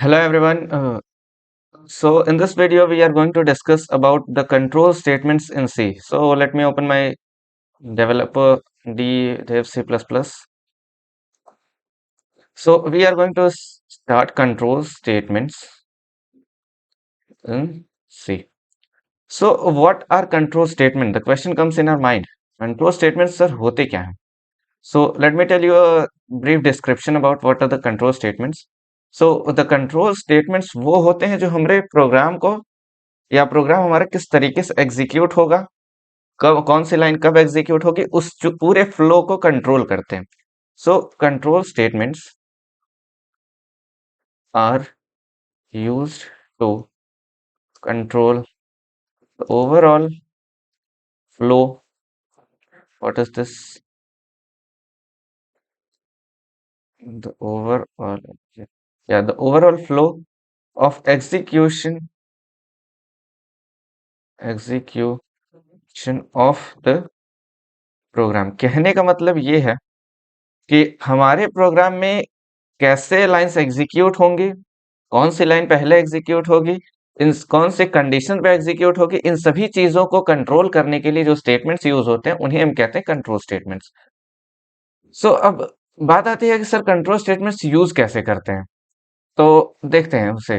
Hello everyone. So in this video we are going to discuss about the control statements in C. So let me open my developer dev C++. So we are going to start control statements in C. So what are control statements? The question comes in our mind. Control statements sir होते क्या हैं? So let me tell you a brief description about what are the control statements. So the control statements वो होते हैं जो हमारे programme को या प्रोग्राम हमारा किस तरीके से एग्जीक्यूट होगा, कब कौन सी लाइन कब एग्जीक्यूट होगी, उस जो पूरे फ्लो को कंट्रोल करते हैं. So control statements are used to control overall flow. What is this? The overall, या the overall flow of execution of the program. कहने का मतलब ये है कि हमारे प्रोग्राम में कैसे लाइंस एग्जीक्यूट होंगी, कौन सी लाइन पहले एग्जीक्यूट होगी, इन कौन से कंडीशन पे एग्जीक्यूट होगी, इन सभी चीजों को कंट्रोल करने के लिए जो स्टेटमेंट्स यूज होते हैं उन्हें हम कहते हैं कंट्रोल स्टेटमेंट्स. सो अब बात आती है कि सर कंट्रोल स्टेटमेंट्स यूज कैसे करते हैं. तो देखते हैं उसे.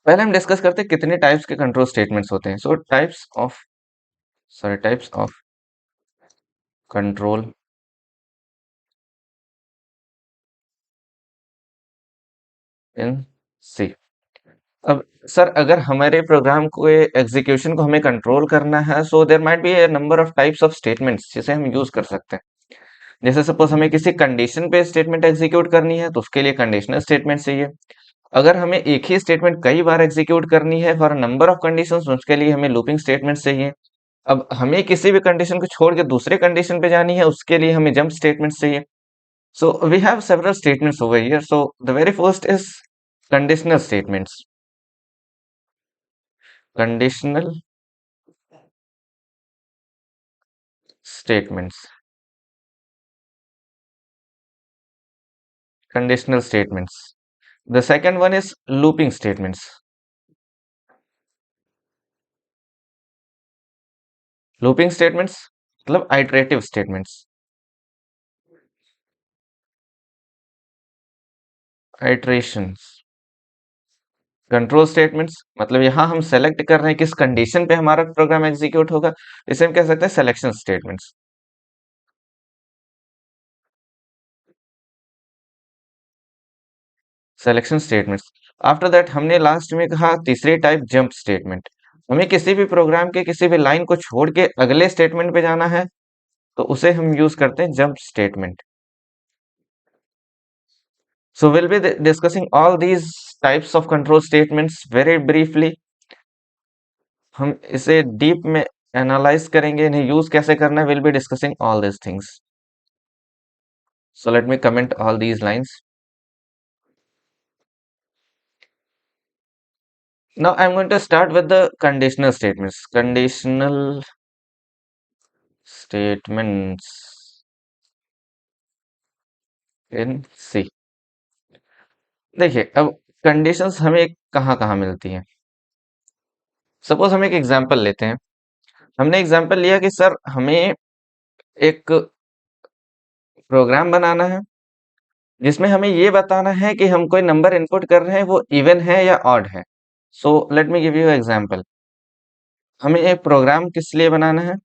पहले हम डिस्कस करते हैं कितने टाइप्स के कंट्रोल स्टेटमेंट्स होते हैं. So types of control in C. अब सर अगर हमारे प्रोग्राम को एग्जीक्यूशन को हमें कंट्रोल करना है, so there might be a number of types of statements जिसे हम यूज कर सकते हैं. जैसे सपोज हमें किसी कंडीशन पे स्टेटमेंट एग्जीक्यूट करनी है तो उसके लिए कंडीशनल स्टेटमेंट चाहिए. अगर हमें एक ही स्टेटमेंट कई बार एग्जीक्यूट करनी है फॉर नंबर ऑफ कंडीशंस, उसके लिए हमें लूपिंग स्टेटमेंट चाहिए. अब हमें किसी भी कंडीशन को छोड़ के दूसरे कंडीशन पे जानी है, उसके लिए हमें जंप स्टेटमेंट चाहिए. So we have several statements over here. So the very first is conditional statements. Conditional statements. Conditional statements. The second one is looping statements. Looping statements मतलब iterative statements. Iterations. Control statements मतलब यहां हम select कर रहे हैं किस condition पे हमारा प्रोग्राम एग्जीक्यूट होगा, इसे हम कह सकते हैं selection statements. Selection statements. After that हमने लास्ट में कहा तीसरी टाइप जंप स्टेटमेंट. हमें किसी भी प्रोग्राम के किसी भी लाइन को छोड़ के अगले स्टेटमेंट पे जाना है तो उसे हम यूज करते हैं jump statement. So we'll be discussing all these types of control statements very briefly. हम इसे डीप में एनालाइज करेंगे, इन्हें यूज कैसे करना है. We'll be discussing all these things. So let me comment all these lines. Now I'm going to start with the conditional statements. Conditional statements in C. देखिए अब कंडीशंस हमें कहाँ कहाँ मिलती हैं. सपोज हम एक एग्जांपल लेते हैं. हमने एग्जांपल लिया कि सर हमें एक प्रोग्राम बनाना है जिसमें हमें ये बताना है कि हम कोई नंबर इनपुट कर रहे हैं वो इवन है या ऑड है. So let me give you example. हमें एक प्रोग्राम किस लिए बनाना है?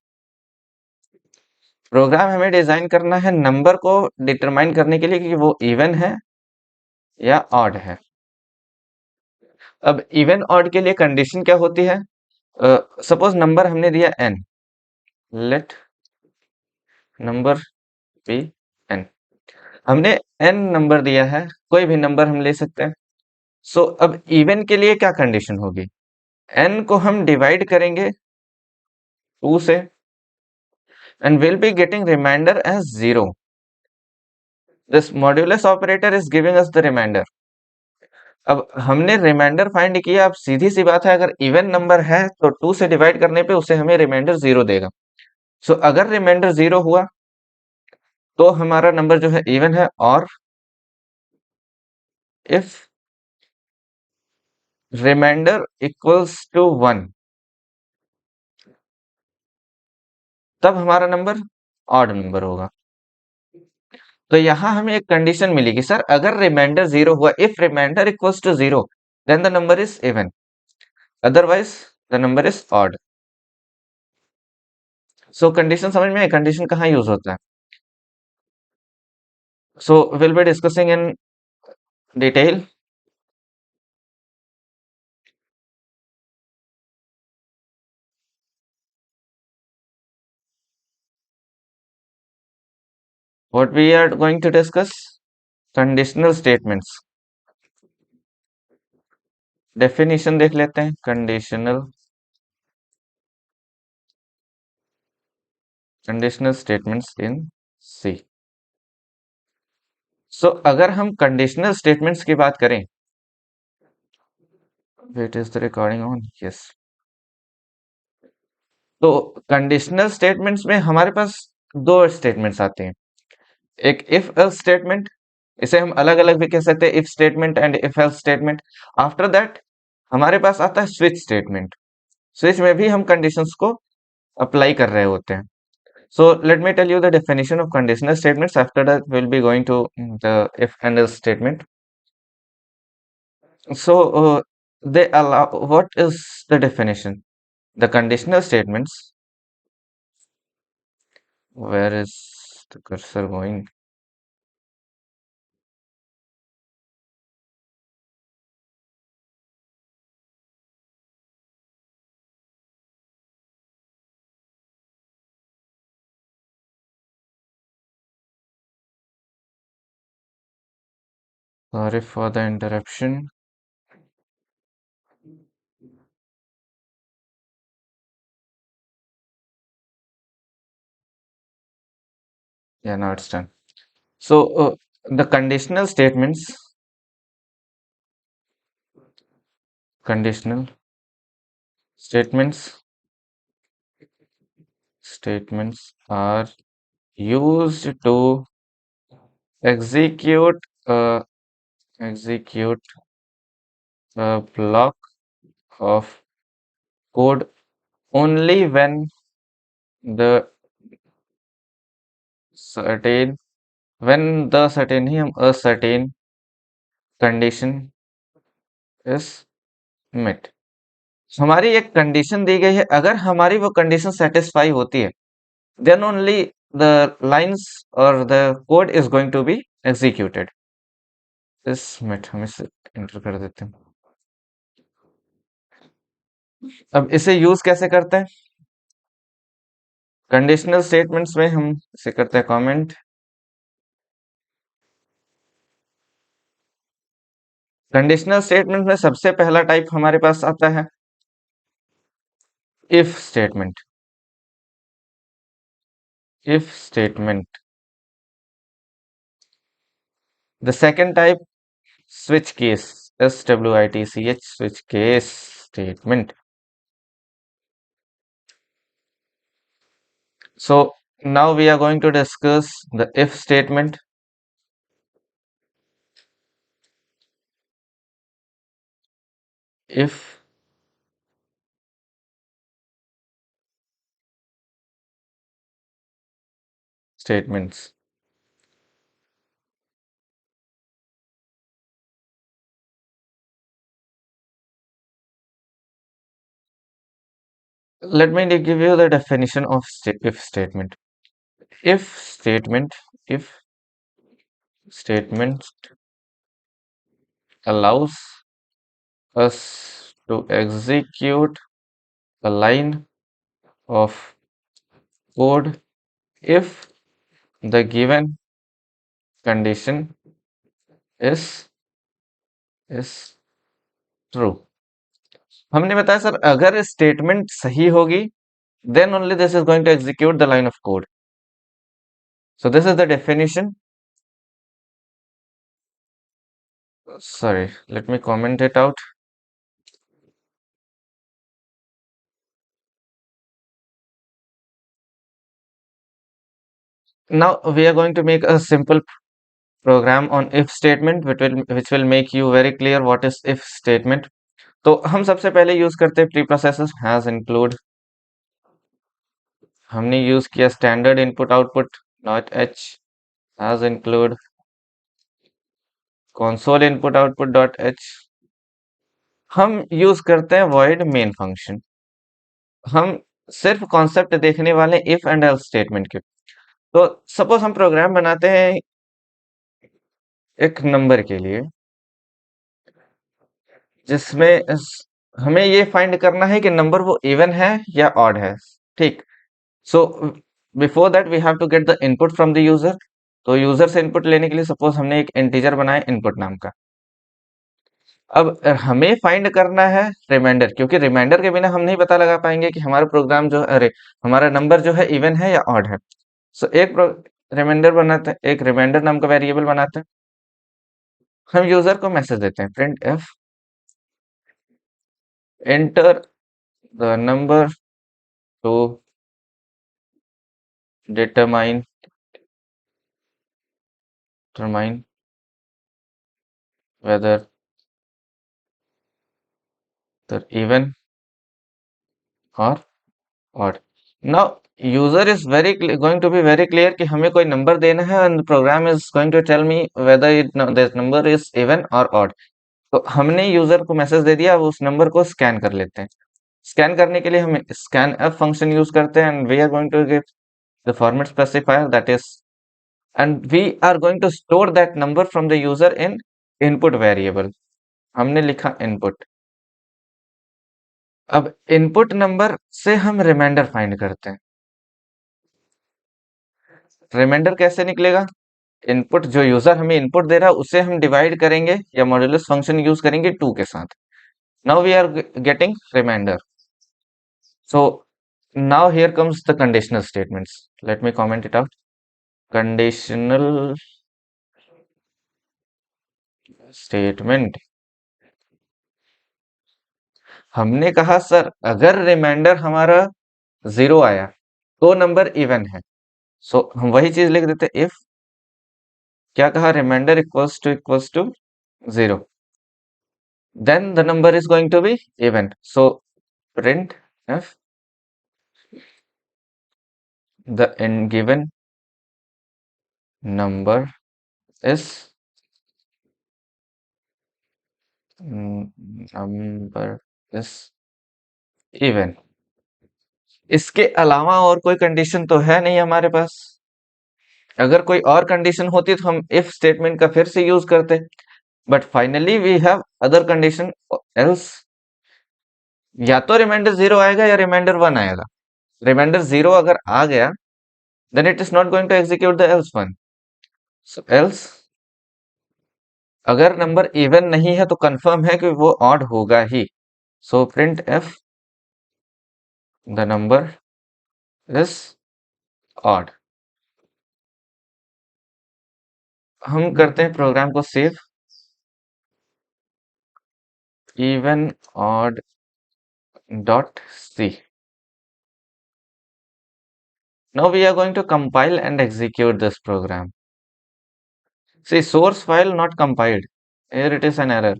प्रोग्राम हमें डिजाइन करना है नंबर को डिटरमाइन करने के लिए कि वो इवन है या ऑड है. अब इवन ऑड के लिए कंडीशन क्या होती है? सपोज नंबर हमने दिया n. Let number be n. हमने n नंबर दिया है, कोई भी नंबर हम ले सकते हैं. सो अब इवन के लिए क्या कंडीशन होगी? n को हम डिवाइड करेंगे 2 से and we'll be getting remainder as 0. This modulus operator is giving us the remainder. अब हमने रिमाइंडर फाइंड किया. अब सीधी सी बात है, अगर इवन नंबर है तो 2 से डिवाइड करने पे उसे हमें रिमाइंडर 0 देगा. सो अगर रिमाइंडर 0 हुआ तो हमारा नंबर जो है इवन है. और इफ रिमाइंडर इक्वल्स टू 1, तब हमारा नंबर ऑड नंबर होगा। तो यहां हमें एक कंडीशन मिलेगी सर, अगर रिमाइंडर 0 हुआ, if remainder equals to 0 then the number is even, otherwise the number is odd. So condition समझ में है, कंडीशन कहाँ यूज होता है? So will be discussing in detail. What we are going to discuss? Conditional statements. Definition देख लेते हैं। conditional statements in C. So अगर हम conditional statements की बात करें, wait, is the recording on? Yes. तो conditional statements में हमारे पास दो statements आते हैं, एक if else statement, इसे हम अलग अलग भी कह सकते हैं, if statement and if else statement। After that हमारे पास आता है स्विच स्टेटमेंट। स्विच में भी हम कंडीशंस को अप्लाई कर रहे होते हैं। So let me tell you the definition of conditional statements. After that, we'll be going to the if and else statement. So they allow. What is the definition? The conditional statements. Where is the cursor going? Sorry for the interruption. Yeah, now it's done. So the conditional statements. Conditional statements. Statements are used to execute execute a block of code only when the certain नहीं, हम a certain condition is met। हमारी एक condition दी गई है, अगर हमारी वो condition satisfy होती है then only the lines or the code is going to be executed। इस met हम इसे एंटर कर देते हैं। अब इसे यूज कैसे करते हैं? कंडीशनल स्टेटमेंट्स में हम इसे करते हैं कमेंट। कंडीशनल स्टेटमेंट में सबसे पहला टाइप हमारे पास आता है if statement. If statement. The second type switch case, switch, switch case statement। So now we are going to discuss the if statement। If statements। Let me give you the definition of if statement। If statement, if statement allows us to execute a line of code if the given condition is true। हमने बताया sir, अगर statement सही होगी then only this is going to execute the line of code। So this is the definition। Sorry, let me comment it out। Now we are going to make a simple program on if statement which will make you very clear what is if statement। तो हम सबसे पहले use करते हैं pre processor has include. हमने use किया standard input output dot H has include console input output dot H. हम use करते हैं void मेन फंक्शन। हम सिर्फ कॉन्सेप्ट देखने वाले इफ एंड एल्स स्टेटमेंट के। तो सपोज हम प्रोग्राम बनाते हैं एक नंबर के लिए, जिसमें हमें ये फाइंड करना है कि नंबर वो इवन है या ऑड है। ठीक। So before that we have to get the input from the user. तो यूजर से इनपुट लेने के लिए सपोज हमने एक इंटीजर बनाया इनपुट नाम का। अब हमें फाइंड करना है रिमाइंडर, क्योंकि रिमाइंडर के बिना हम नहीं पता लगा पाएंगे कि हमारा प्रोग्राम जो है, अरे हमारा नंबर जो है इवन है या ऑड है। सो एक रिमाइंडर बनाते हैं, एक रिमाइंडर नाम का वेरिएबल बनाते हैं। हम यूजर को मैसेज देते हैं print F enter the number two determine determine whether they're even or odd. Now user is going to be very clear कि हमें कोई नंबर देना है and the program is going to tell me whether this number is even or odd. तो हमने user को message दे दिया, अब उस नंबर को स्कैन कर लेते हैं। स्कैन करने के लिए हम स्कैन एफ फंक्शन यूज करते हैं and we are going to give the format specifier that is, and we are going to store that number from the user in input variable. हमने लिखा इनपुट। अब input number से हम reminder find करते हैं। Reminder कैसे निकलेगा? Input जो यूजर हमें इनपुट दे रहा है उसे हम डिवाइड करेंगे या मॉड्यूलस फंक्शन यूज करेंगे 2 के साथ। Now we are getting remainder. So now here comes the conditional statements. Let me comment it out. Conditional statement. हमने कहा सर अगर रिमाइंडर हमारा 0 आया तो नंबर इवन है। सो हम वही चीज लिख देते, इफ क्या कहा, remainder equals to 0, then the number is going to be even. So print f the given number is number is even. इसके अलावा और कोई कंडीशन तो है नहीं हमारे पास। अगर कोई और कंडीशन होती तो हम इफ स्टेटमेंट का फिर से यूज करते, but finally we have other condition else. या तो रिमाइंडर 0 आएगा या रिमाइंडर 1 आएगा। रिमाइंडर 0 अगर आ गया then it is not going to execute the else one. So else अगर नंबर इवन नहीं है तो कंफर्म है कि वो ऑड होगा ही। So print f the number is odd. हम करते हैं प्रोग्राम को save. Even odd dot C. Now we are going to compile and execute this program. See, source file not compiled. Here it is an error.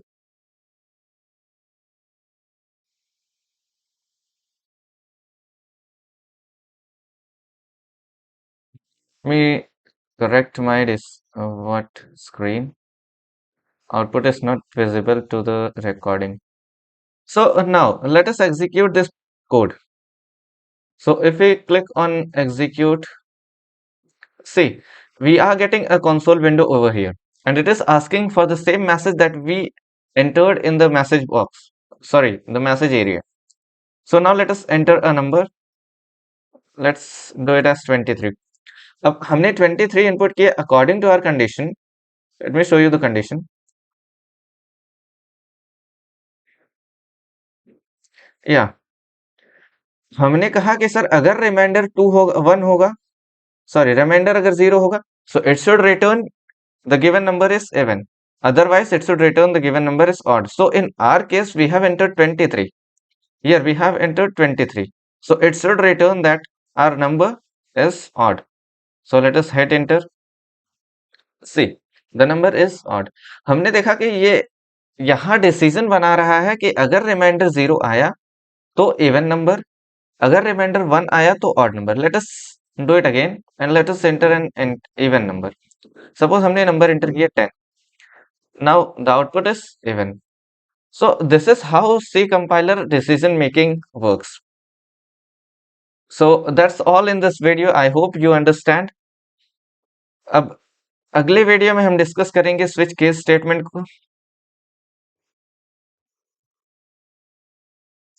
Let me correct my what screen. Output is not visible to the recording. So now let us execute this code. So if we click on execute, see, we are getting a console window over here, and it is asking for the same message that we entered in the message box. Sorry, the message area. So now let us enter a number. Let's do it as 23. अब हमने 23 input किए according to our condition. Let me show you the condition. या हमने कहा कि sir अगर reminder 2 होगा 1 होगा, सॉरी रिमाइंडर अगर 0 होगा, so it should return the given number is even, otherwise it should return the given number is odd. So in our case we have entered 23. Here we have entered 23, so it should return that our number is odd. So let us hit enter. See, the number is odd. हमने देखा कि ये यहाँ decision बना रहा है कि अगर रिमाइंडर 0 आया तो इवन नंबर, अगर रिमाइंडर 1 आया तो odd number. Let us do it again and let us enter an even number. Suppose हमने नंबर एंटर किया 10, now the output is even. So this is how C compiler decision making works. So that's all in this video. I hope you understand. अब अगले video में हम discuss करेंगे switch case statement को।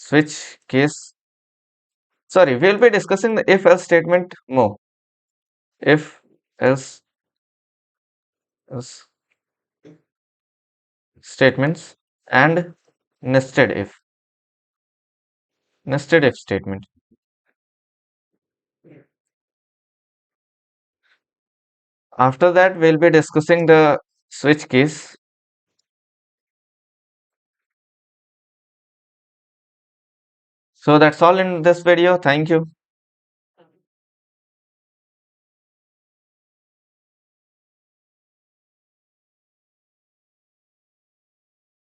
Switch case, sorry, we'll be discussing the if else statement more. If else statements and nested if statement. After that, we'll be discussing the switch case. So that's all in this video. Thank you.